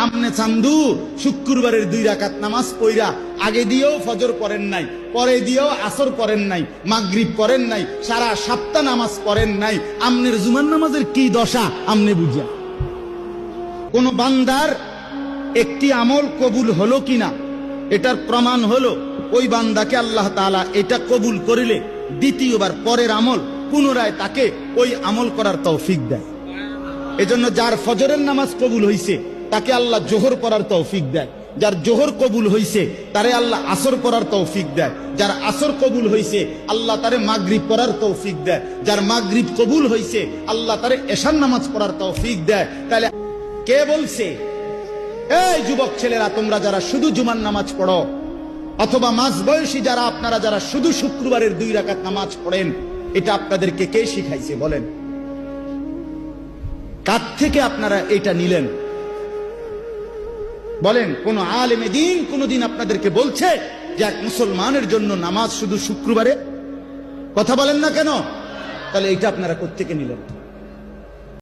আমনে চান্দু শুক্রবারের 2 রাকাত নামাজ পড়া আগে দিয়েও ফজর পড়েন নাই, পরে দিয়েও আসর পড়েন নাই, মাগরিব পড়েন নাই, সারা সপ্তাহ নামাজ পড়েন নাই, আমনের জুমার নামাজের কি দশা আমনে বুঝা। কোন বান্দার একটি আমল কবুল হলো কিনা এটার প্রমাণ হলো ওই বান্দাকে আল্লাহ তাআলা এটা কবুল করিলে দ্বিতীয়বার পরের আমল পুনরায় তাকে ওই আমল করার তৌফিক দেয়। এজন্য যার ফজরের নামাজ কবুল হইছে তাকে আল্লাহ জোহর পড়ার তৌফিক দেয়, যার জোহর কবুল হইছে তারে আল্লাহ আসর পড়ার তৌফিক দেয়, যার আসর কবুল হইছে আল্লাহ তারে মাগরিব পড়ার তৌফিক দেয়, যার মাগরিব কবুল হইছে আল্লাহ তারে এশার নামাজ পড়ার তৌফিক দেয়। তাহলে কে বলছে এই যুবক ছেলেরা তোমরা যারা শুধু জুমার নামাজ পড়ো অথবা মাঝবয়সী যারা আপনারা যারা শুধু শুক্রবারের 2 রাকাত নামাজ পড়েন, এটা আপনাদেরকে কে শিখাইছে বলেন? কার থেকে আপনারা এটা নিলেন বলেন? কোন আলেমে দ্বীন কোনদিন আপনাদেরকে বলছে যে এক মুসলমানের জন্য নামাজ শুধু শুক্রবারে? কথা বলেন না কেন? তাহলে এটা আপনারা কোত্থেকে নিলেন?